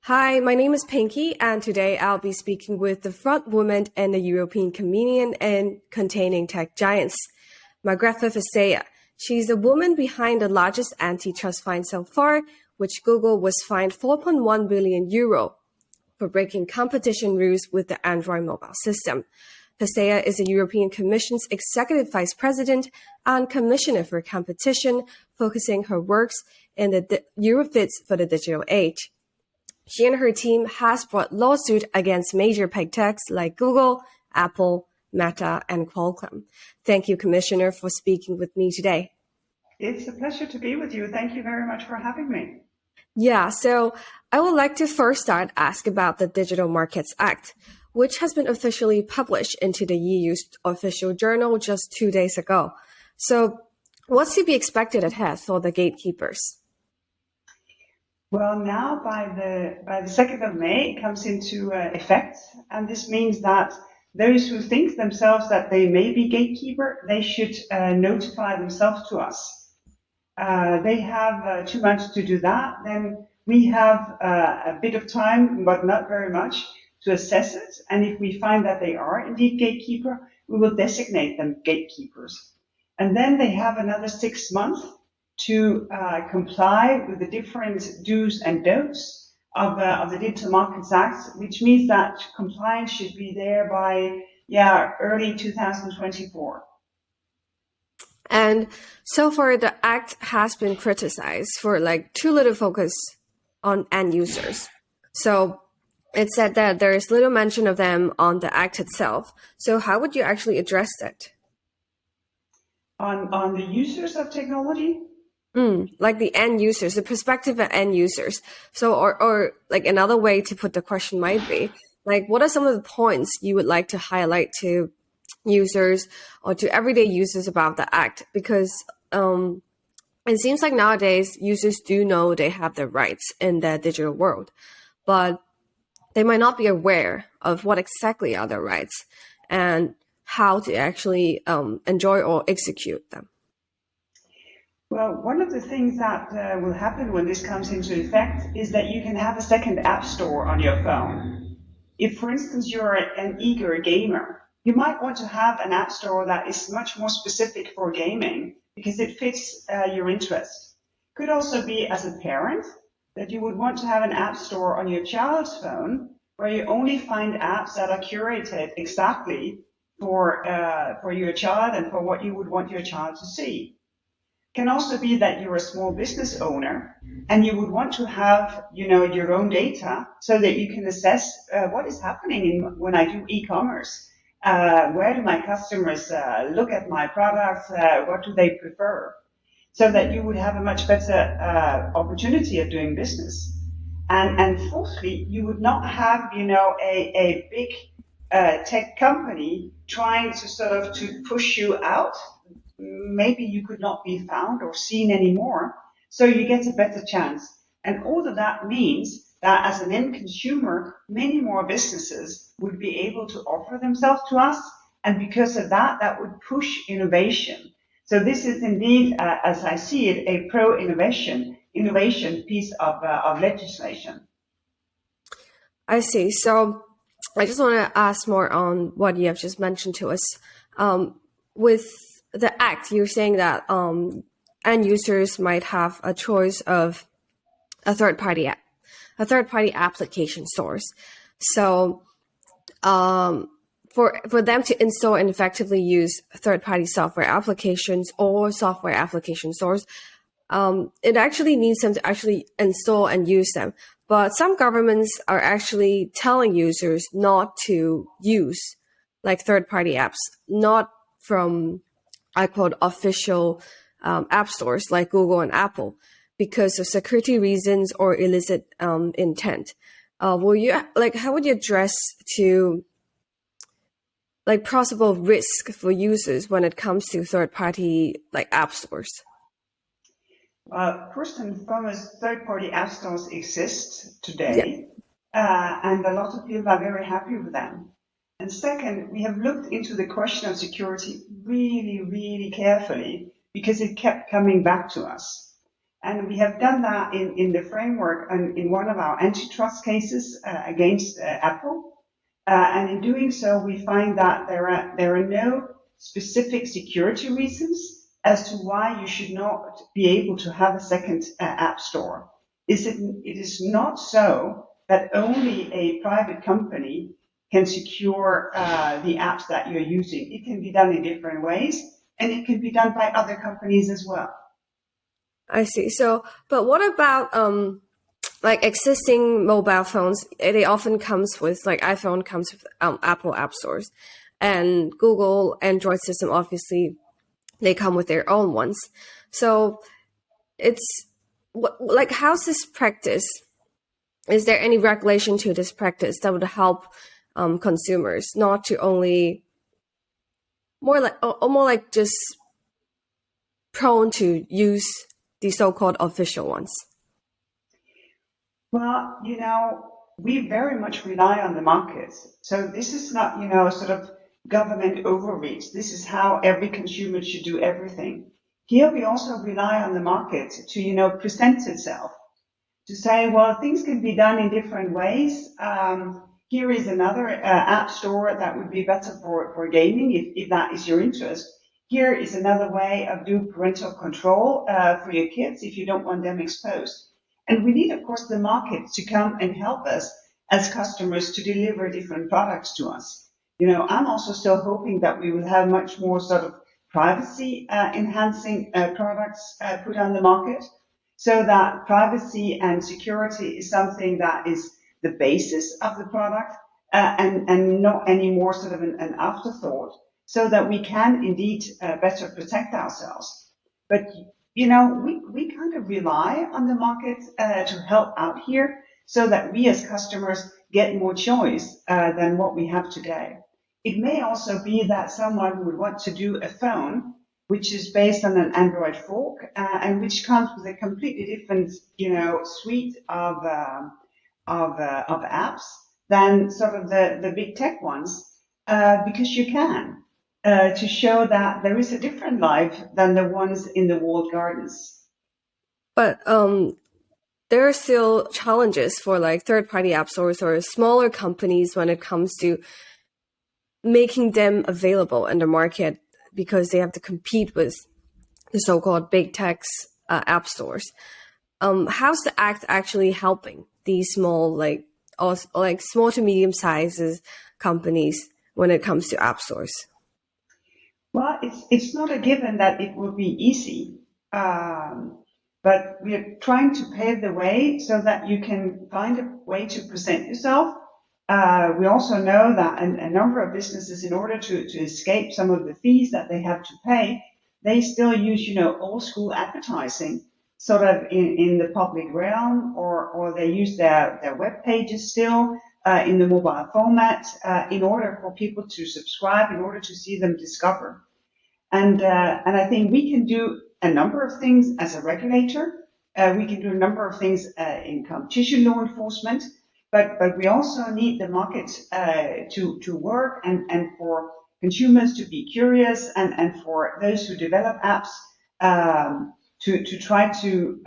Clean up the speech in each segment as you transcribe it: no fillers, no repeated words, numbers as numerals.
Hi, my name is Pinky, and today I'll be speaking with the front woman in the European Communion and containing tech giants, Margrethe Vestager. She's the woman behind the largest antitrust fine so far, which Google was fined 4.1 billion euro for breaking competition rules with the Android mobile system. Vestager is the European Commission's Executive Vice President and Commissioner for Competition, focusing her works in the Eurofits for the digital age. She and her team has brought lawsuit against major big techs like Google, Apple, Meta, and Qualcomm. Thank you, Commissioner, for speaking with me today. It's a pleasure to be with you. Thank you very much for having me. Yeah, so I would like to first start ask about the Digital Markets Act, which has been officially published into the EU's official journal just 2 days ago. So what's to be expected ahead for the gatekeepers? Well, now by the 2nd of May, it comes into effect, and this means that those who think themselves that they may be gatekeeper, they should notify themselves to us. They have 2 months to do that. Then we have a bit of time, but not very much, to assess it. And if we find that they are indeed gatekeeper, we will designate them gatekeepers. And then they have another 6 months to comply with the different do's and don'ts of the Digital Markets Act, which means that compliance should be there by early 2024. And so far, the act has been criticized for too little focus on end users. So it said that there is little mention of them on the act itself. So how would you actually address that? On the users of technology? Like the end users, the perspective of end users. So, or like another way to put the question might be, what are some of the points you would like to highlight to users or to everyday users about the act? Because it seems like nowadays users do know they have their rights in the digital world, but they might not be aware of what exactly are their rights and how to actually enjoy or execute them. Well, one of the things that will happen when this comes into effect is that you can have a second app store on your phone. If, for instance, you're an eager gamer, you might want to have an app store that is much more specific for gaming because it fits your interests. Could also be as a parent that you would want to have an app store on your child's phone where you only find apps that are curated exactly for your child and for what you would want your child to see. Can also be that you're a small business owner and you would want to have, your own data so that you can assess what is happening when I do e-commerce. Where do my customers look at my products? What do they prefer? So that you would have a much better opportunity of doing business. And fourthly, you would not have, a big tech company trying to push you out. Maybe you could not be found or seen anymore, so you get a better chance. And all of that means that as an end consumer, many more businesses would be able to offer themselves to us, and because of that, that would push innovation. So this is indeed, as I see it, a pro-innovation piece of legislation. I see. So I just want to ask more on what you have just mentioned to us. With the act, you're saying that end users might have a choice of a third-party application source. So for them to install and effectively use third-party software applications or software application source, it actually needs them to actually install and use them. But some governments are actually telling users not to use third-party apps, not from, I quote, official app stores like Google and Apple because of security reasons or illicit intent. How would you address to possible risk for users when it comes to third-party app stores? First and foremost, third-party app stores exist today, and a lot of people are very happy with them. And second, we have looked into the question of security really, really carefully because it kept coming back to us. And we have done that in the framework and in one of our antitrust cases against Apple. And in doing so, we find that there are no specific security reasons as to why you should not be able to have a second app store. It is not so that only a private company can secure the apps that you're using. It can be done in different ways, and it can be done by other companies as well. I see. So, but what about like existing mobile phones? They often comes with like iPhone comes with Apple app stores, and Google Android system obviously they come with their own ones. So it's like how's this practice? Is there any regulation to this practice that would help consumers not to only more like just prone to use the so-called official ones? Well, we very much rely on the markets. So this is not, sort of government overreach. This is how every consumer should do everything. Here we also rely on the market to, present itself, to say, well, things can be done in different ways. Here is another app store that would be better for gaming if that is your interest. Here is another way of doing parental control for your kids if you don't want them exposed. And we need, of course, the market to come and help us as customers to deliver different products to us. I'm also still hoping that we will have much more sort of privacy enhancing products put on the market, so that privacy and security is something that is the basis of the product and not any more sort of an afterthought, so that we can indeed better protect ourselves. But we kind of rely on the market to help out here, so that we as customers get more choice than what we have today. It may also be that someone would want to do a phone which is based on an Android fork and which comes with a completely different, suite of apps than sort of the big tech ones, because you can. To show that there is a different life than the ones in the walled gardens. But there are still challenges for like third-party app stores or smaller companies when it comes to making them available in the market, because they have to compete with the so-called big tech's app stores. How's the act actually helping these small, like small to medium sizes companies when it comes to app stores? Well, it's not a given that it will be easy, but we are trying to pave the way so that you can find a way to present yourself. We also know that a number of businesses, in order to escape some of the fees that they have to pay, they still use, old school advertising, sort of in the public realm, or they use their web pages still in the mobile format in order for people to subscribe, in order to see them discover. And I think we can do a number of things as a regulator. We can do a number of things in competition law enforcement, but we also need the market to work, and for consumers to be curious, and for those who develop apps to try to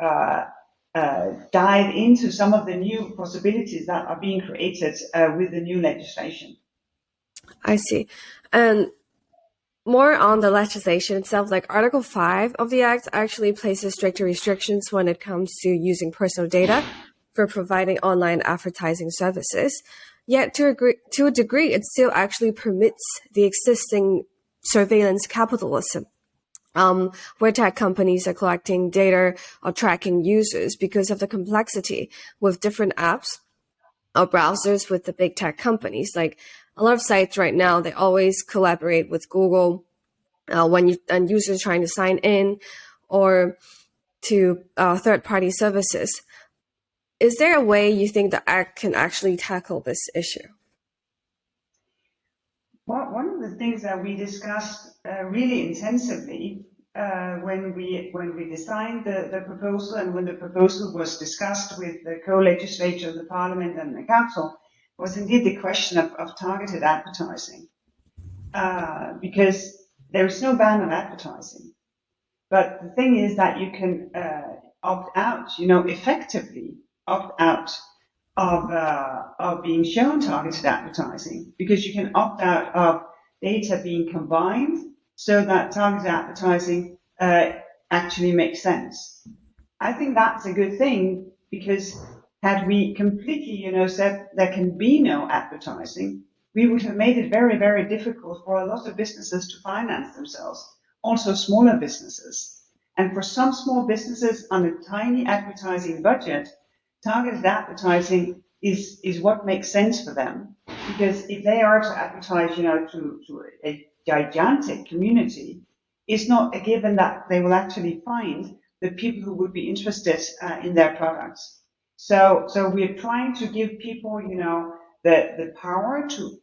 dive into some of the new possibilities that are being created with the new legislation. I see. And more on the legislation itself, like Article 5 of the Act actually places stricter restrictions when it comes to using personal data for providing online advertising services. Yet to a degree, it still actually permits the existing surveillance capitalism, where tech companies are collecting data or tracking users because of the complexity with different apps or browsers with the big tech companies. Like a lot of sites right now, they always collaborate with Google when users trying to sign in or to third-party services. Is there a way you think the Act can actually tackle this issue? Well, one of the things that we discussed really intensively when we designed the proposal, and when the proposal was discussed with the co-legislature, the Parliament and the Council, was indeed the question of targeted advertising. Because there is no ban on advertising. But the thing is that you can opt out, effectively opt out of being shown targeted advertising, because you can opt out of data being combined so that targeted advertising actually makes sense. I think that's a good thing, because had we completely, said there can be no advertising, we would have made it very, very difficult for a lot of businesses to finance themselves, also smaller businesses. And for some small businesses on a tiny advertising budget, targeted advertising is what makes sense for them. Because if they are to advertise, to a gigantic community, it's not a given that they will actually find the people who would be interested in their products. So we're trying to give people, the power to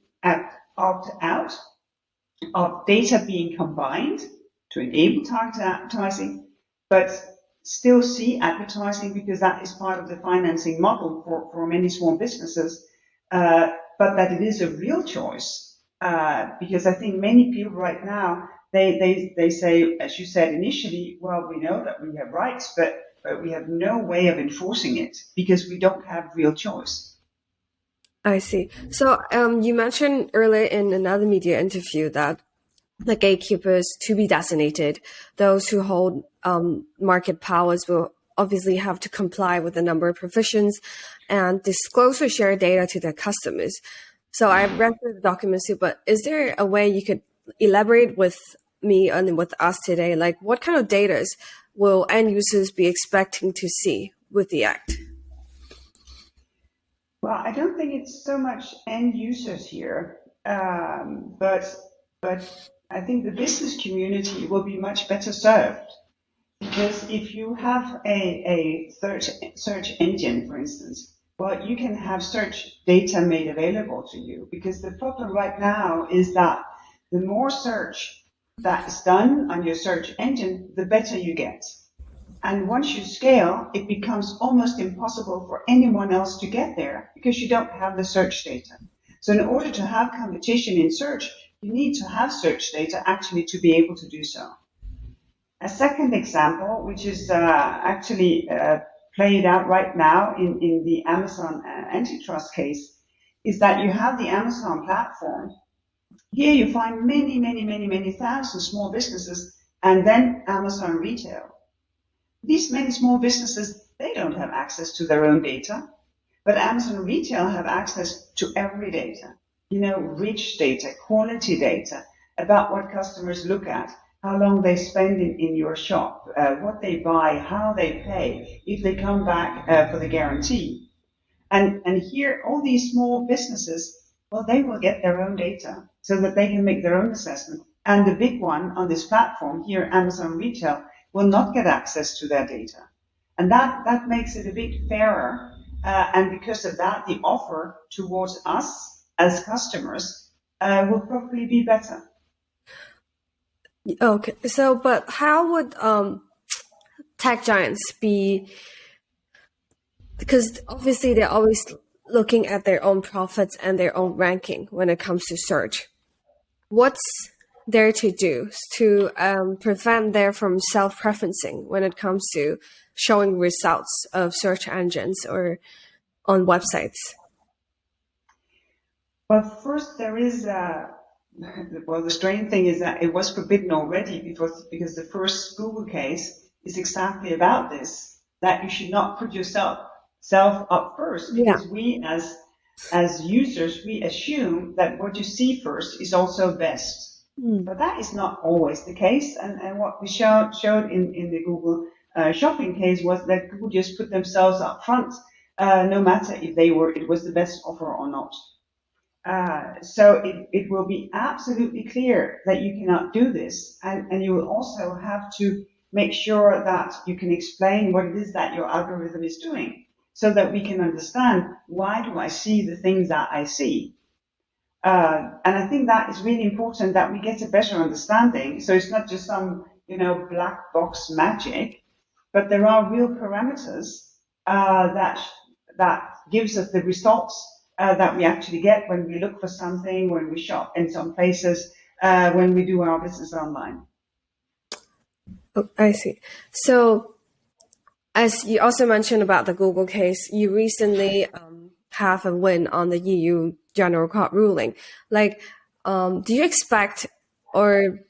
opt out of data being combined to enable targeted advertising, but still see advertising, because that is part of the financing model for many small businesses, but that it is a real choice, because I think many people right now, they say, as you said initially, well, we know that we have rights, but we have no way of enforcing it because we don't have real choice. I see. So you mentioned earlier in another media interview that the gatekeepers to be designated, those who hold market powers, will obviously have to comply with a number of provisions and disclose or share data to their customers. So I read through the documents too, but is there a way you could elaborate with me and with us today? Like, what kind of data will end users be expecting to see with the act? Well, I don't think it's so much end users here, but I think the business community will be much better served, because if you have a search engine, for instance, well, you can have search data made available to you, because the problem right now is that the more search that is done on your search engine, the better you get. And once you scale, it becomes almost impossible for anyone else to get there, because you don't have the search data. So in order to have competition in search, you need to have search data actually to be able to do so. A second example, which is actually played out right now in the Amazon antitrust case, is that you have the Amazon platform. Here you find many, many, many, many thousand small businesses, and then Amazon retail. These many small businesses, they don't have access to their own data, but Amazon retail have access to every data, rich data, quality data about what customers look at, how long they spend in your shop, what they buy, how they pay, if they come back for the guarantee. And here, all these small businesses, well, they will get their own data so that they can make their own assessment. And the big one on this platform here, Amazon Retail, will not get access to their data. And that makes it a bit fairer. And because of that, the offer towards us as customers will probably be better. Okay, so but how would tech giants be? Because obviously they're always looking at their own profits and their own ranking when it comes to search. What's there to do to prevent them from self-preferencing when it comes to showing results of search engines or on websites? Well, first there is the strange thing is that it was forbidden already because the first Google case is exactly about this, that you should not put yourself up first, because we as users, we assume that what you see first is also best. But that is not always the case. And what we showed in the Google shopping case was that Google just put themselves up front, no matter if it was the best offer or not. So it will be absolutely clear that you cannot do this. And you will also have to make sure that you can explain what it is that your algorithm is doing, so that we can understand, why do I see the things that I see? And I think that is really important, that we get a better understanding. So it's not just some, black box magic, but there are real parameters that gives us the results that we actually get when we look for something, when we shop in some places, when we do our business online. Oh, I see. So As you also mentioned about the Google case, you recently have a win on the EU General Court ruling. Like, do you expect, or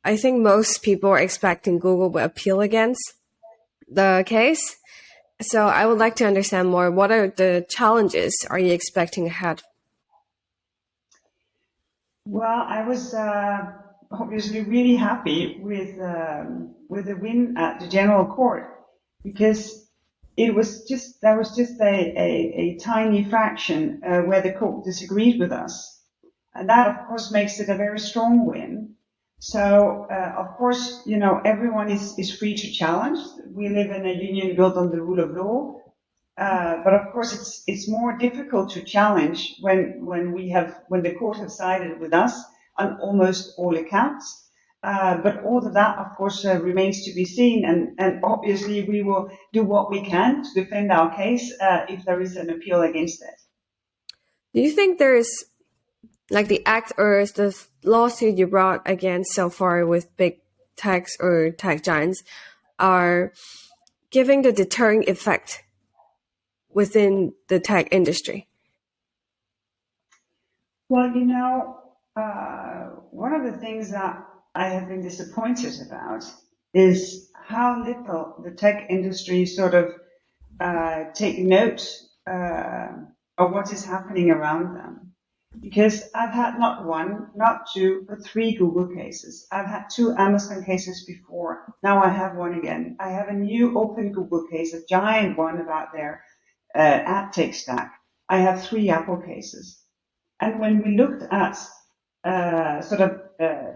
I think most people are expecting Google will appeal against the case? So I would like to understand more. What are the challenges are you expecting ahead? Well, I was obviously really happy with the win at the General Court because there was just a tiny fraction where the court disagreed with us, and that of course makes it a very strong win. So of course, you know, everyone is free to challenge. We live in a union built on the rule of law, but of course, it's more difficult to challenge when the court has sided with us on almost all accounts. But all of that, of course, remains to be seen, and obviously we will do what we can to defend our case if there is an appeal against it. Do you think there is like the act or the lawsuit you brought against so far with big techs or tech giants are giving the deterring effect within the tech industry? Well, you know, one of the things that I have been disappointed about is how little the tech industry sort of take note of what is happening around them. Because I've had not one, not two, but three Google cases. I've had two Amazon cases before. Now I have one again. I have a new open Google case, a giant one about their ad tech stack. I have three Apple cases. And when we looked at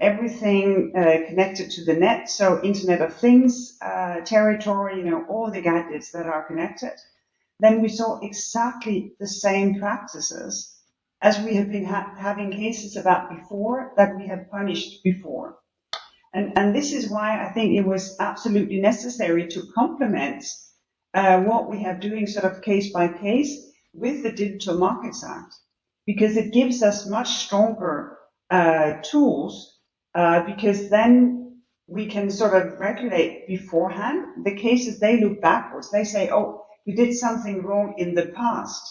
everything connected to the net, so Internet of Things territory, you know, all the gadgets that are connected, then we saw exactly the same practices as we have been having cases about before that we have punished before. And this is why I think it was absolutely necessary to complement what we have doing sort of case by case with the Digital Markets Act, because it gives us much stronger tools, because then we can sort of regulate beforehand. The cases, they look backwards. They say, oh, you did something wrong in the past.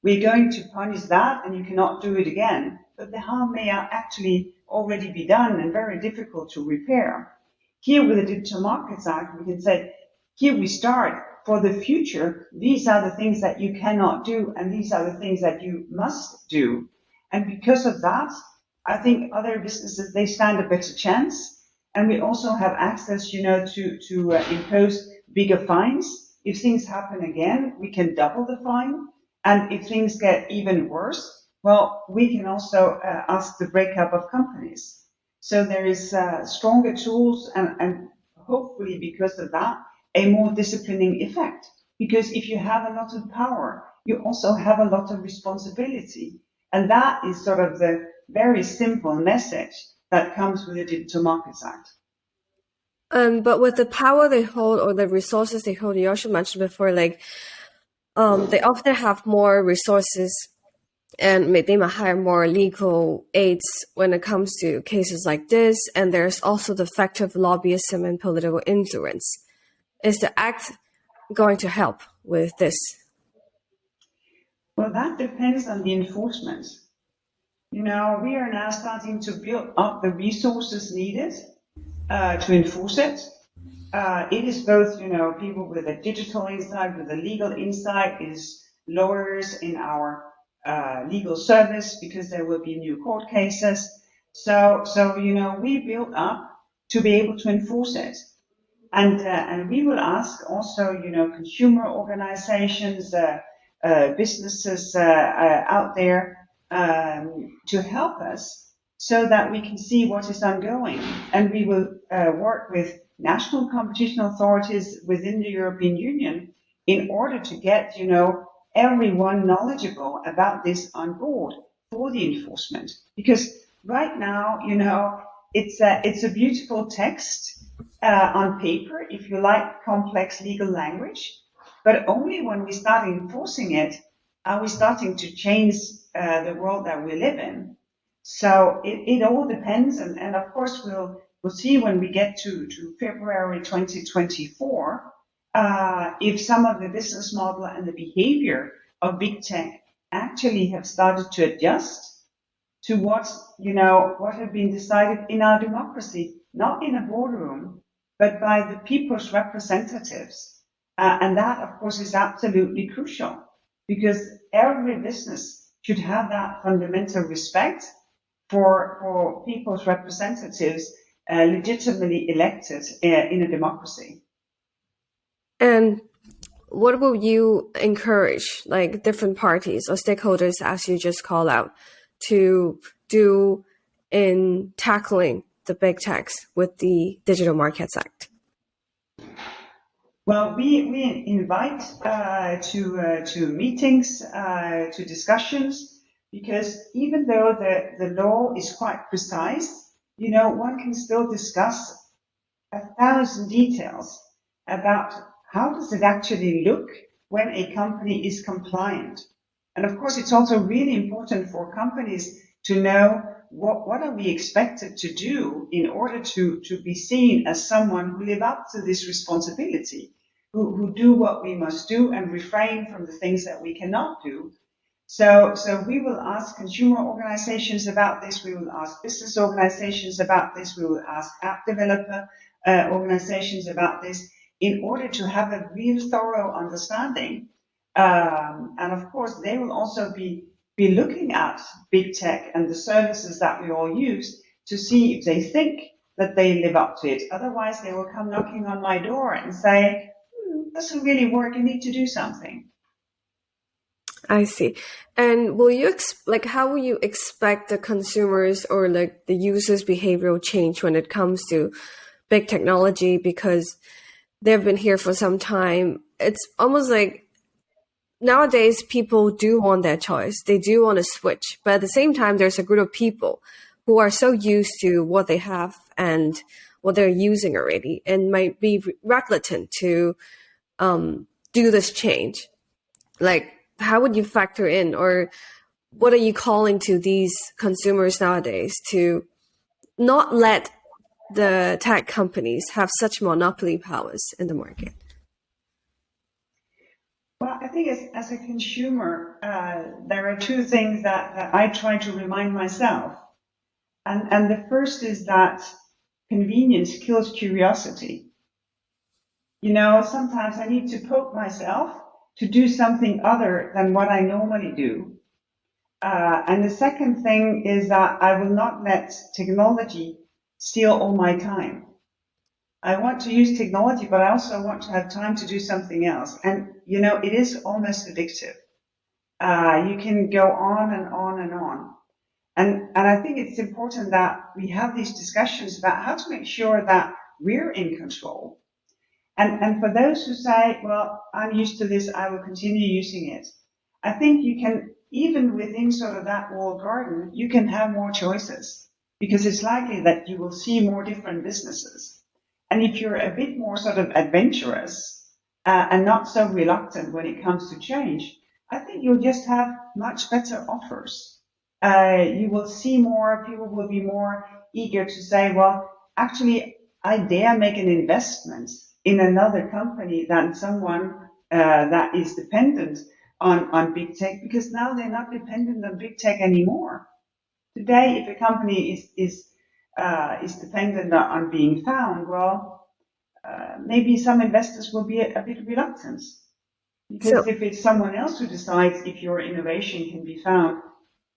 We're going to punish that and you cannot do it again. But the harm may actually already be done and very difficult to repair. Here with the Digital Markets Act, we can say, here we start. For the future, these are the things that you cannot do, and these are the things that you must do. And because of that, I think other businesses, they stand a better chance. And we also have access, you know, to impose bigger fines. If things happen again, we can double the fine. And if things get even worse, well, we can also ask the breakup of companies. So there is stronger tools, and hopefully because of that, a more disciplining effect. Because if you have a lot of power, you also have a lot of responsibility. And that is sort of the very simple message that comes with the Digital Markets Act. But with the power they hold or the resources they hold, you also mentioned before, like they often have more resources and they might hire more legal aids when it comes to cases like this. And there's also the factor of lobbyism and political influence. Is the act going to help with this? Well, that depends on the enforcement. You know, we are now starting to build up the resources needed to enforce it. It is both, you know, people with a digital insight, with a legal insight, is lawyers in our legal service, because there will be new court cases. So you know, we build up to be able to enforce it. And we will ask also, you know, consumer organizations, businesses out there to help us so that we can see what is ongoing. And we will work with national competition authorities within the European Union in order to get, you know, everyone knowledgeable about this on board for the enforcement. Because right now, you know, it's a beautiful text on paper, if you like complex legal language, but only when we start enforcing it are we starting to change the world that we live in. So it all depends, and of course we'll see when we get to February 2024 if some of the business model and the behavior of big tech actually have started to adjust to what have been decided in our democracy, not in a boardroom, but by the people's representatives. And that, of course, is absolutely crucial because every business should have that fundamental respect for people's representatives legitimately elected in a democracy. And what will you encourage, like different parties or stakeholders, as you just call out, to do in tackling the big techs with the Digital Markets Act? Well, we invite to meetings, to discussions, because even though the law is quite precise, one can still discuss 1,000 details about how does it actually look when a company is compliant. And of course, it's also really important for companies to know what are we expected to do in order to be seen as someone who live up to this responsibility, who do what we must do and refrain from the things that we cannot do. So we will ask consumer organizations about this, we will ask business organizations about this, we will ask app developer organizations about this in order to have a real thorough understanding. And of course, they will also be looking at big tech and the services that we all use to see if they think that they live up to it. Otherwise, they will come knocking on my door and say, doesn't really work, you need to do something. I see. And will you how will you expect the consumers or like the users' behavioral change when it comes to big technology? Because they've been here for some time. It's almost like nowadays people do want their choice. They do want to switch. But at the same time, there's a group of people who are so used to what they have and what they're using already and might be reluctant to do this change. Like, how would you factor in, or what are you calling to these consumers nowadays to not let the tech companies have such monopoly powers in the market? Well, I think as a consumer, there are two things that I try to remind myself. And the first is that convenience kills curiosity. Sometimes I need to poke myself to do something other than what I normally do. And the second thing is that I will not let technology steal all my time. I want to use technology, but I also want to have time to do something else. And, it is almost addictive. You can go on and on and on. And I think it's important that we have these discussions about how to make sure that we're in control. And for those who say, well, I'm used to this, I will continue using it. I think you can, even within sort of that walled garden, you can have more choices because it's likely that you will see more different businesses. And if you're a bit more sort of adventurous and not so reluctant when it comes to change, I think you'll just have much better offers. You will see more, people will be more eager to say, well, actually, I dare make an investment in another company than someone that is dependent on big tech, because now they're not dependent on big tech anymore. Today, if a company is dependent on being found, well, maybe some investors will be a bit reluctant. Because if it's someone else who decides if your innovation can be found,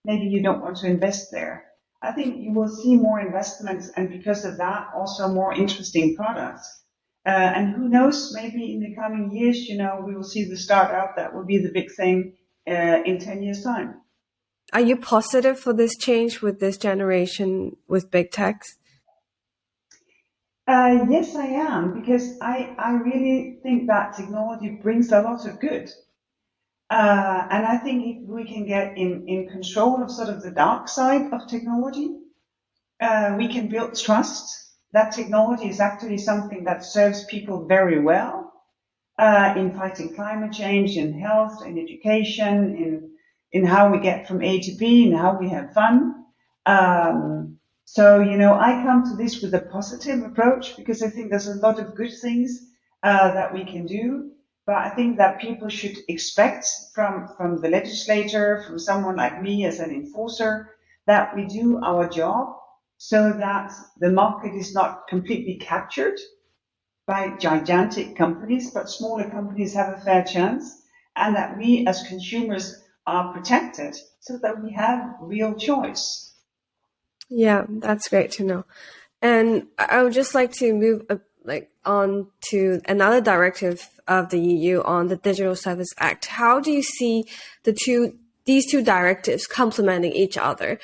maybe you don't want to invest there. I think you will see more investments, and because of that, also more interesting products. And who knows, maybe in the coming years, we will see the startup that will be the big thing in 10 years' time. Are you positive for this change with this generation with big techs? Yes, I am, because I really think that technology brings a lot of good. And I think if we can get in control of sort of the dark side of technology, we can build trust that technology is actually something that serves people very well in fighting climate change, in health, in education, in how we get from A to B, and how we have fun. So, I come to this with a positive approach because I think there's a lot of good things that we can do. But I think that people should expect from the legislator, from someone like me as an enforcer, that we do our job so that the market is not completely captured by gigantic companies, but smaller companies have a fair chance, and that we as consumers are protected so that we have real choice. Yeah, that's great to know. And I would just like to move on to another directive of the EU on the Digital Service Act. How do you see these two directives complementing each other?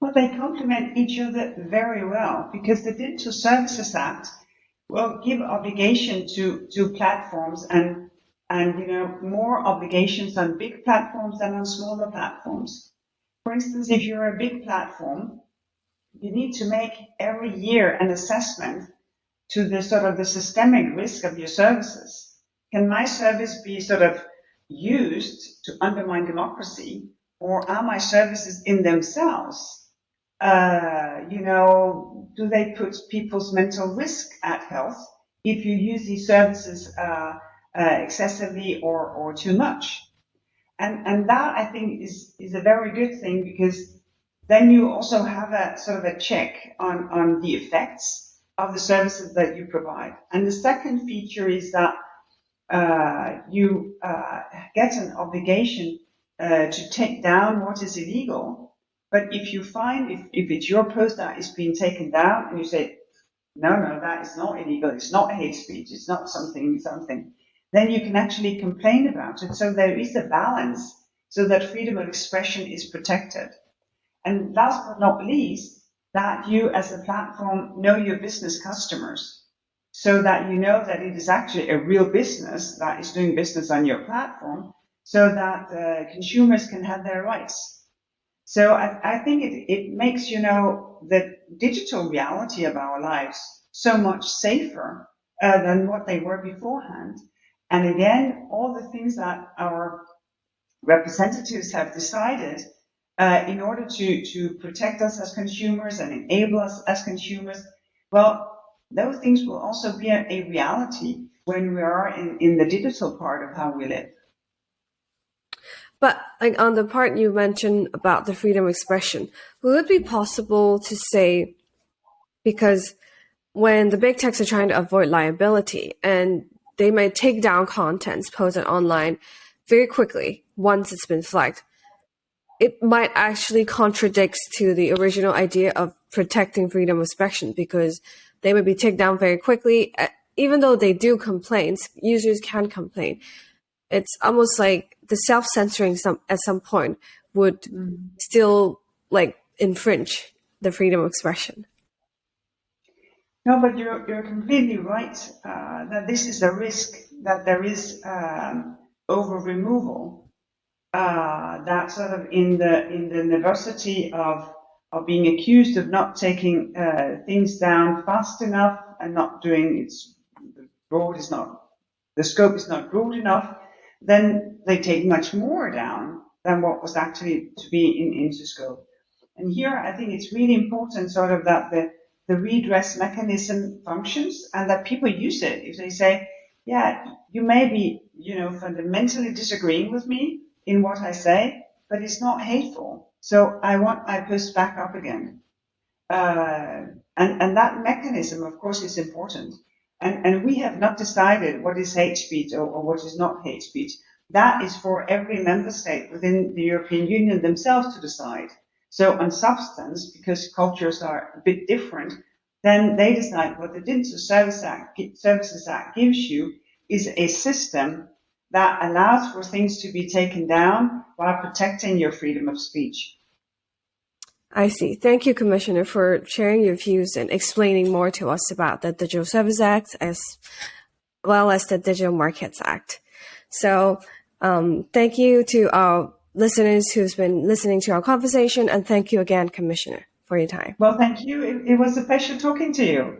Well, they complement each other very well because the Digital Services Act will give obligation to platforms and more obligations on big platforms than on smaller platforms. For instance, if you're a big platform, you need to make every year an assessment to the sort of the systemic risk of your services. Can my service be sort of used to undermine democracy, or are my services in themselves, do they put people's mental risk at health if you use these services excessively or too much? And that I think is a very good thing, because then you also have a sort of a check on the effects of the services that you provide. And the second feature is that you get an obligation to take down what is illegal. But if you find, if it's your post that is being taken down and you say, no, that is not illegal, it's not hate speech, it's not something, then you can actually complain about it. So there is a balance so that freedom of expression is protected. And last but not least, that you as a platform know your business customers, so that you know that it is actually a real business that is doing business on your platform, so that consumers can have their rights. So I think it makes, the digital reality of our lives so much safer than what they were beforehand. And again, all the things that our representatives have decided in order to protect us as consumers and enable us as consumers, well, those things will also be a reality when we are in the digital part of how we live. But on the part you mentioned about the freedom of expression, will it be possible to say, because when the big techs are trying to avoid liability and they may take down contents posted online very quickly once it's been flagged, it might actually contradict to the original idea of protecting freedom of expression, because they may be taken down very quickly. Even though they do complain, users can complain. It's almost like the self-censoring at some point would still infringe the freedom of expression. No, but you're completely right that this is a risk, that there is over removal, that sort of in the necessity of being accused of not taking things down fast enough and not doing the scope is not broad enough, then they take much more down than what was actually to be into scope. And here I think it's really important sort of that the redress mechanism functions and that people use it. If they say, yeah, you may be, fundamentally disagreeing with me in what I say, but it's not hateful. So I want my post back up again. And that mechanism, of course, is important. And we have not decided what is hate speech or what is not hate speech. That is for every member state within the European Union themselves to decide. So on substance, because cultures are a bit different, then they decide. What the Digital Services Act gives you is a system that allows for things to be taken down while protecting your freedom of speech. I see. Thank you, Commissioner, for sharing your views and explaining more to us about the Digital Services Act as well as the Digital Markets Act. So thank you to our listeners who's been listening to our conversation, and thank you again, Commissioner, for your time. Well, thank you. It was a pleasure talking to you.